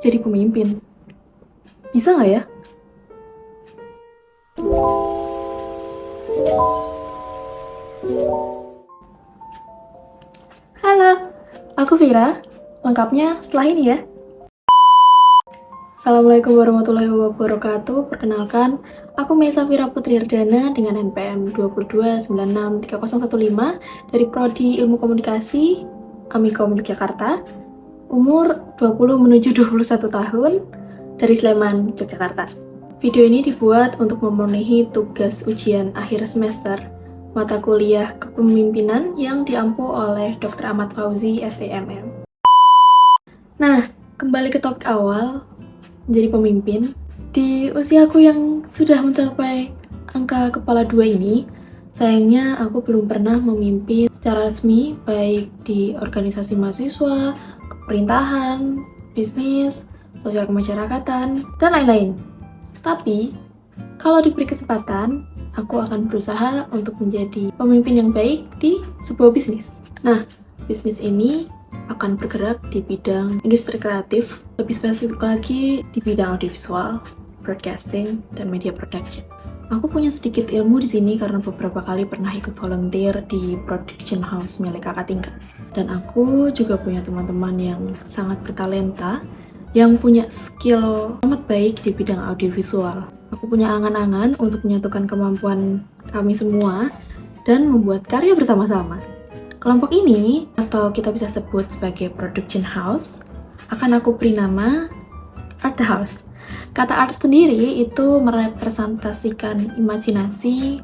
jadi pemimpin. Bisa nggak ya? Halo, aku Vira. Lengkapnya setelah ini ya. Assalamualaikum warahmatullahi wabarakatuh. Perkenalkan, aku Mesa Vira Putriardana dengan NPM 2296315 dari Prodi Ilmu Komunikasi Amikom Yogyakarta. Umur 20 menuju 21 tahun, dari Sleman, Yogyakarta. Video ini dibuat untuk memenuhi tugas ujian akhir semester mata kuliah kepemimpinan yang diampu oleh Dr. Ahmad Fauzi, SEMM. Nah, kembali ke topik awal, menjadi pemimpin. Di usiaku yang sudah mencapai angka kepala 2 ini, sayangnya aku belum pernah memimpin secara resmi, baik di organisasi mahasiswa, pemerintahan, bisnis, sosial kemasyarakatan, dan lain-lain. Tapi, kalau diberi kesempatan, aku akan berusaha untuk menjadi pemimpin yang baik di sebuah bisnis. Nah, bisnis ini akan bergerak di bidang industri kreatif, lebih spesifik lagi di bidang audiovisual, broadcasting, dan media production. Aku punya sedikit ilmu di sini karena beberapa kali pernah ikut volunteer di production house milik kakak tingkat. Dan aku juga punya teman-teman yang sangat bertalenta, yang punya skill amat baik di bidang audiovisual. Aku punya angan-angan untuk menyatukan kemampuan kami semua dan membuat karya bersama-sama. Kelompok ini, atau kita bisa sebut sebagai production house, akan aku beri nama Art House. Kata art sendiri itu merepresentasikan imajinasi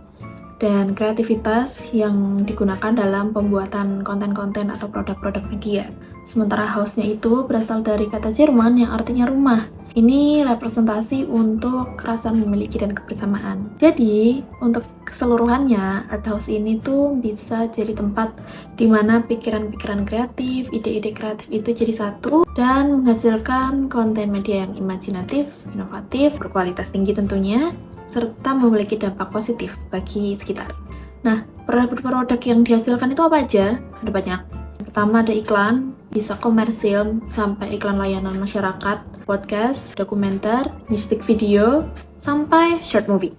dan kreativitas yang digunakan dalam pembuatan konten-konten atau produk-produk media. Sementara house-nya itu berasal dari kata Jerman yang artinya rumah. Ini representasi untuk rasa memiliki dan kebersamaan. Jadi, untuk keseluruhannya, art house ini tuh bisa jadi tempat di mana pikiran-pikiran kreatif, ide-ide kreatif itu jadi satu dan menghasilkan konten media yang imajinatif, inovatif, berkualitas tinggi tentunya, serta memiliki dampak positif bagi sekitar. Nah, produk-produk yang dihasilkan itu apa aja? Ada banyak. Pertama ada iklan, bisa komersil sampai iklan layanan masyarakat, podcast, dokumenter, music video, sampai short movie.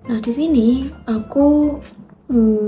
Nah, di sini aku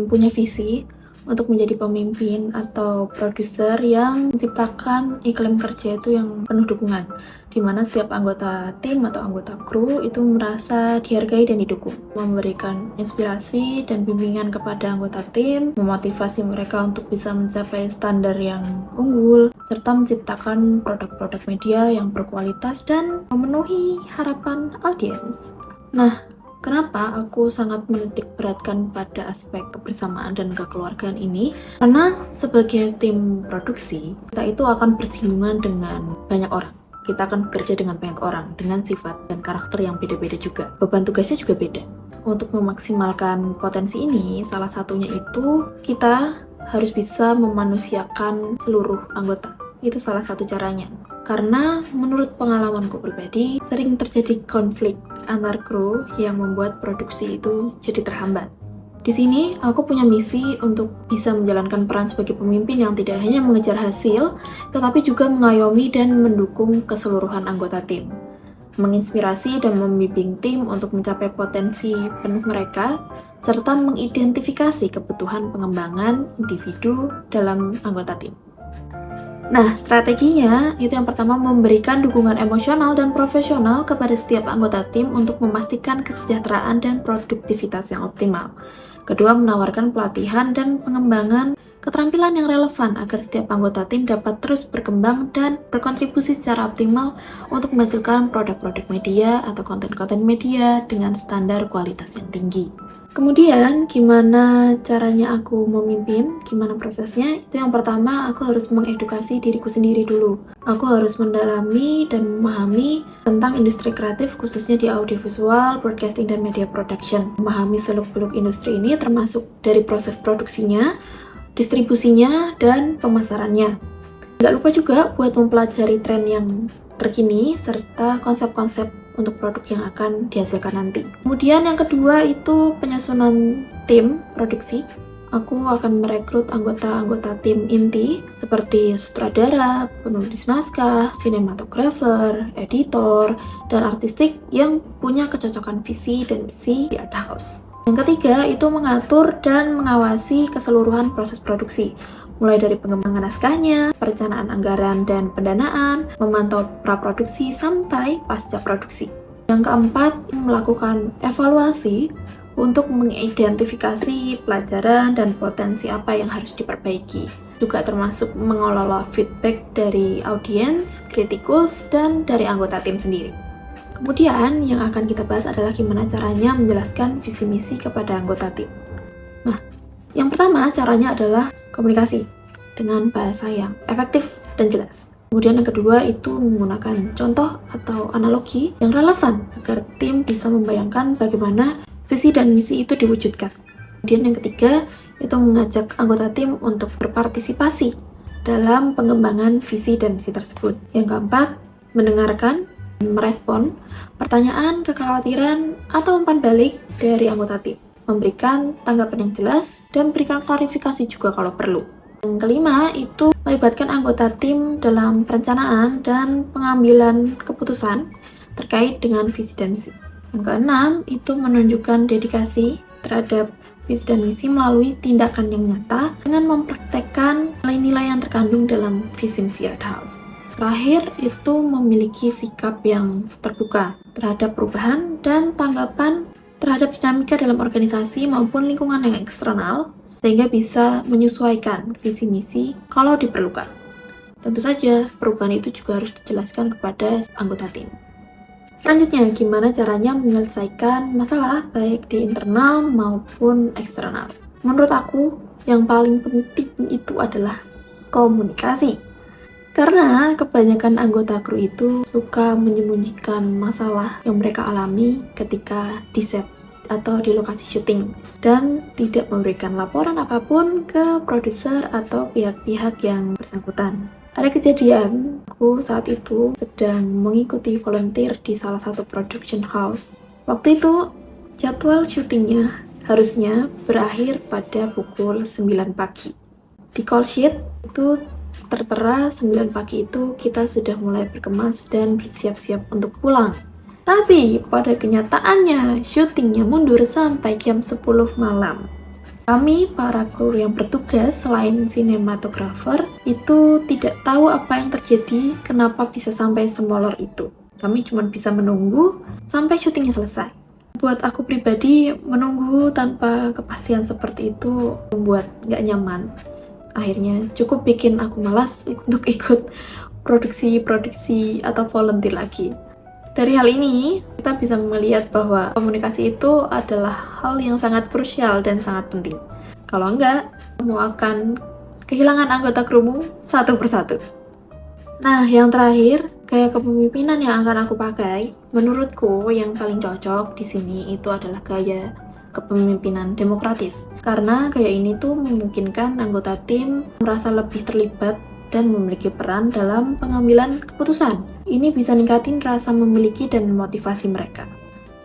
punya visi untuk menjadi pemimpin atau produser yang menciptakan iklim kerja itu yang penuh dukungan, di mana setiap anggota tim atau anggota kru itu merasa dihargai dan didukung, memberikan inspirasi dan bimbingan kepada anggota tim, memotivasi mereka untuk bisa mencapai standar yang unggul, serta menciptakan produk-produk media yang berkualitas dan memenuhi harapan audiens. Nah, kenapa aku sangat menitik beratkan pada aspek kebersamaan dan kekeluargaan ini? Karena sebagai tim produksi, kita itu akan bersinggungan dengan banyak orang. Kita akan bekerja dengan banyak orang, dengan sifat dan karakter yang beda-beda juga. Beban tugasnya juga beda. Untuk memaksimalkan potensi ini, salah satunya itu kita harus bisa memanusiakan seluruh anggota. Itu salah satu caranya. Karena menurut pengalamanku pribadi, sering terjadi konflik antar kru yang membuat produksi itu jadi terhambat. Di sini, aku punya misi untuk bisa menjalankan peran sebagai pemimpin yang tidak hanya mengejar hasil, tetapi juga mengayomi dan mendukung keseluruhan anggota tim. Menginspirasi dan membimbing tim untuk mencapai potensi penuh mereka, serta mengidentifikasi kebutuhan pengembangan individu dalam anggota tim. Nah, strateginya itu yang pertama memberikan dukungan emosional dan profesional kepada setiap anggota tim untuk memastikan kesejahteraan dan produktivitas yang optimal. Kedua, menawarkan pelatihan dan pengembangan keterampilan yang relevan agar setiap anggota tim dapat terus berkembang dan berkontribusi secara optimal untuk menghasilkan produk-produk media atau konten-konten media dengan standar kualitas yang tinggi. Kemudian, gimana caranya aku memimpin? Gimana prosesnya? Itu yang pertama, aku harus mengedukasi diriku sendiri dulu. Aku harus mendalami dan memahami tentang industri kreatif, khususnya di audiovisual, broadcasting, dan media production. Memahami seluk-beluk industri ini termasuk dari proses produksinya, distribusinya, dan pemasarannya. Nggak lupa juga buat mempelajari tren yang terkini, serta konsep-konsep untuk produk yang akan dihasilkan nanti. Kemudian yang kedua itu penyusunan tim produksi. aku akan merekrut anggota-anggota tim inti seperti sutradara, penulis naskah, sinematografer, editor, dan artistik yang punya kecocokan visi dan misi di Art House. Yang ketiga itu mengatur dan mengawasi keseluruhan proses produksi, mulai dari pengembangan naskahnya, perencanaan anggaran dan pendanaan, memantau praproduksi sampai pasca produksi. Yang keempat, melakukan evaluasi untuk mengidentifikasi pelajaran dan potensi apa yang harus diperbaiki. Juga termasuk mengelola feedback dari audiens, kritikus, dan dari anggota tim sendiri. Kemudian yang akan kita bahas adalah gimana caranya menjelaskan visi misi kepada anggota tim. Nah, yang pertama caranya adalah komunikasi dengan bahasa yang efektif dan jelas. Kemudian yang kedua itu menggunakan contoh atau analogi yang relevan agar tim bisa membayangkan bagaimana visi dan misi itu diwujudkan. Kemudian yang ketiga, itu mengajak anggota tim untuk berpartisipasi dalam pengembangan visi dan misi tersebut. Yang keempat, mendengarkan dan merespon pertanyaan, kekhawatiran, atau umpan balik dari anggota tim. Memberikan tanggapan yang jelas dan berikan klarifikasi juga kalau perlu. Yang kelima, itu melibatkan anggota tim dalam perencanaan dan pengambilan keputusan terkait dengan visi dan misi. Yang keenam, itu menunjukkan dedikasi terhadap visi dan misi melalui tindakan yang nyata dengan mempraktekkan nilai-nilai yang terkandung dalam visi misi Art House. Terakhir, itu memiliki sikap yang terbuka terhadap perubahan dan tanggapan terhadap dinamika dalam organisasi maupun lingkungan yang eksternal, sehingga bisa menyesuaikan visi misi kalau diperlukan. Tentu saja, perubahan itu juga harus dijelaskan kepada anggota tim. Selanjutnya, gimana caranya menyelesaikan masalah baik di internal maupun eksternal? Menurut aku, yang paling penting itu adalah komunikasi. Karena kebanyakan anggota kru itu suka menyembunyikan masalah yang mereka alami ketika di set atau di lokasi syuting dan tidak memberikan laporan apapun ke produser atau pihak-pihak yang bersangkutan. Ada kejadian, aku saat itu sedang mengikuti volunteer di salah satu production house. Waktu itu, jadwal syutingnya harusnya berakhir pada pukul 9 pagi. Di call sheet itu tertera 9 pagi itu kita sudah mulai berkemas dan bersiap-siap untuk pulang. Tapi pada kenyataannya, syutingnya mundur sampai jam 10 malam. Kami, para kru yang bertugas selain sinematografer, itu tidak tahu apa yang terjadi, kenapa bisa sampai semolor itu. Kami cuma bisa menunggu sampai syutingnya selesai. Buat aku pribadi, menunggu tanpa kepastian seperti itu membuat nggak nyaman. Akhirnya cukup bikin aku malas untuk ikut produksi atau volunteer lagi. Dari hal ini, kita bisa melihat bahwa komunikasi itu adalah hal yang sangat krusial dan sangat penting. Kalau enggak, kamu akan kehilangan anggota krumu satu persatu. Nah, yang terakhir, gaya kepemimpinan yang akan aku pakai, menurutku yang paling cocok di sini itu adalah gaya kepemimpinan demokratis. Karena gaya ini tuh memungkinkan anggota tim merasa lebih terlibat dan memiliki peran dalam pengambilan keputusan. Ini bisa ningkatin rasa memiliki dan motivasi mereka.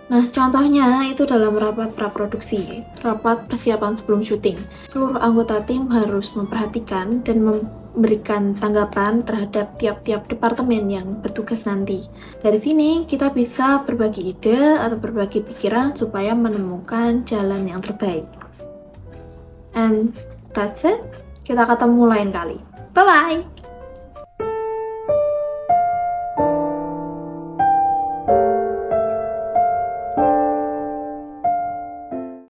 Nah, contohnya itu dalam rapat praproduksi, rapat persiapan sebelum syuting. Seluruh anggota tim harus memperhatikan dan memberikan tanggapan terhadap tiap-tiap departemen yang bertugas nanti. Dari sini, kita bisa berbagi ide atau berbagi pikiran supaya menemukan jalan yang terbaik. And that's it. Kita ketemu lain kali. Bye-bye!